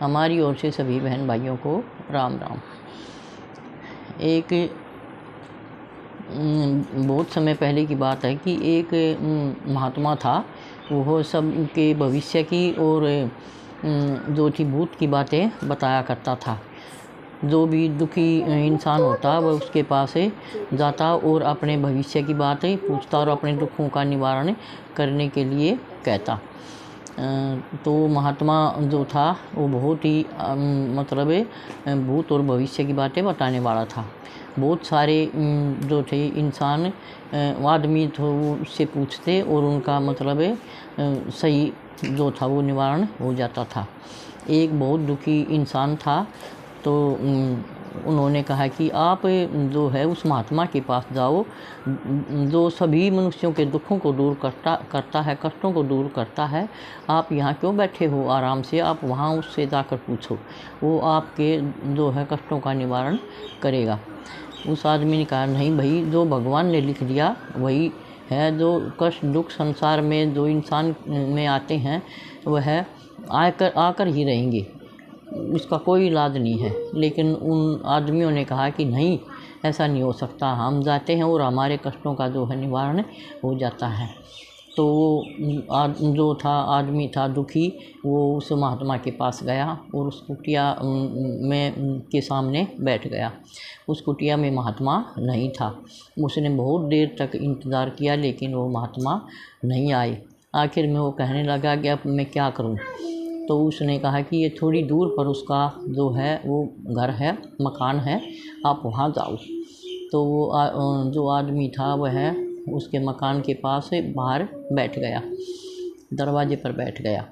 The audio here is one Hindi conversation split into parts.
हमारी ओर से सभी बहन भाइयों को राम राम। एक बहुत समय पहले की बात है कि एक महात्मा था। वह सबके भविष्य की और जो थी भूत की बातें बताया करता था। जो भी दुखी इंसान होता वह उसके पास जाता और अपने भविष्य की बातें पूछता और अपने दुखों का निवारण करने के लिए कहता। तो महात्मा जो था वो बहुत ही भूत और भविष्य की बातें बताने वाला था। बहुत सारे जो थे इंसान आदमी तो उससे पूछते और उनका सही जो था वो निवारण हो जाता था। एक बहुत दुखी इंसान था, तो उन्होंने कहा कि आप जो है उस महात्मा के पास जाओ जो सभी मनुष्यों के दुखों को दूर करता है, कष्टों को दूर करता है। आप यहाँ क्यों बैठे हो आराम से, आप वहाँ उससे जाकर पूछो, वो आपके जो है कष्टों का निवारण करेगा। उस आदमी ने कहा नहीं भाई, जो भगवान ने लिख दिया वही है। जो कष्ट दुख संसार में जो इंसान में आते हैं वह आकर ही रहेंगे, इसका कोई इलाज नहीं है। लेकिन उन आदमियों ने कहा कि नहीं, ऐसा नहीं हो सकता, हम जाते हैं और हमारे कष्टों का जो है निवारण हो जाता है। तो वो जो था आदमी था दुखी, वो उस महात्मा के पास गया और उस कुटिया में के सामने बैठ गया। उस कुटिया में महात्मा नहीं था। उसने बहुत देर तक इंतज़ार किया लेकिन वो महात्मा नहीं आए। आखिर में वो कहने लगा कि अब मैं क्या करूं। तो उसने कहा कि ये थोड़ी दूर पर उसका जो है वो घर है, मकान है, आप वहाँ जाओ। तो वो जो आदमी था वह उसके मकान के पास बाहर बैठ गया, दरवाजे पर बैठ गया।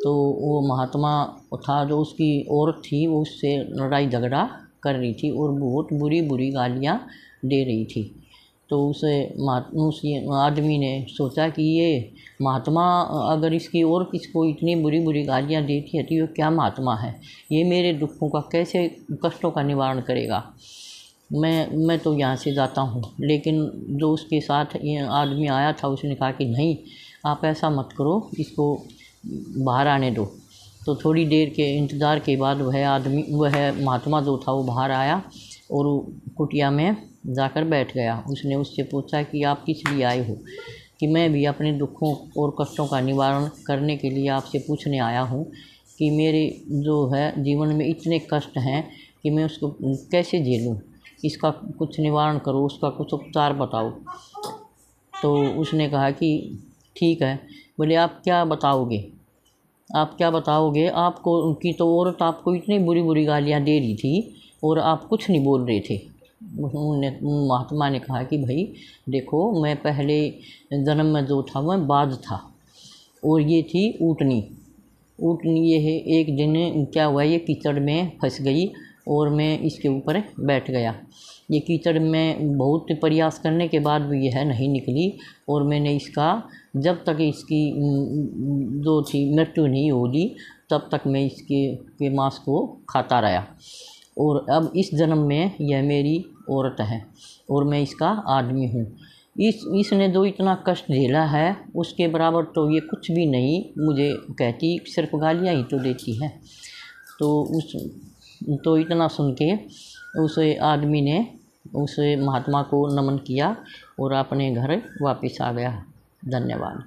तो वो महात्मा था, जो उसकी औरत थी, वो उससे लड़ाई झगड़ा कर रही थी और बहुत बुरी बुरी गालियाँ दे रही थी। तो उस आदमी ने सोचा कि ये महात्मा अगर इसकी और किसको इतनी बुरी बुरी गालियाँ देती है तो ये क्या महात्मा है, ये मेरे दुखों का कैसे कष्टों का निवारण करेगा। मैं तो यहाँ से जाता हूँ। लेकिन जो उसके साथ ये आदमी आया था उसने कहा कि नहीं, आप ऐसा मत करो, इसको बाहर आने दो। तो थोड़ी देर के इंतज़ार के बाद वह महात्मा जो था वो बाहर आया और कुटिया में जाकर बैठ गया। उसने उससे पूछा कि आप किस लिए आए हो। कि मैं भी अपने दुखों और कष्टों का निवारण करने के लिए आपसे पूछने आया हूँ कि मेरे जो है जीवन में इतने कष्ट हैं कि मैं उसको कैसे झेलूँ, इसका कुछ निवारण करो, उसका कुछ उपचार बताओ। तो उसने कहा कि ठीक है। बोले आप क्या बताओगे, आपको उनकी तो औरत आपको इतनी बुरी बुरी गालियाँ दे रही थी और आप कुछ नहीं बोल रहे थे। महात्मा ने कहा कि भाई देखो, मैं पहले जन्म में जो था मैं बाज था और ये थी ऊँटनी। ये है, एक दिन क्या हुआ, ये कीचड़ में फंस गई और मैं इसके ऊपर बैठ गया। ये कीचड़ में बहुत प्रयास करने के बाद भी यह नहीं निकली और मैंने इसका, जब तक इसकी जो थी मृत्यु नहीं होगी तब तक मैं इसके मांस को खाता रहा। और अब इस जन्म में यह मेरी औरत है और मैं इसका आदमी हूँ। इसने जो इतना कष्ट झेला है उसके बराबर तो ये कुछ भी नहीं मुझे कहती, सिर्फ गालियाँ ही तो देती है। तो इतना सुन के उस आदमी ने उस महात्मा को नमन किया और अपने घर वापस आ गया। धन्यवाद।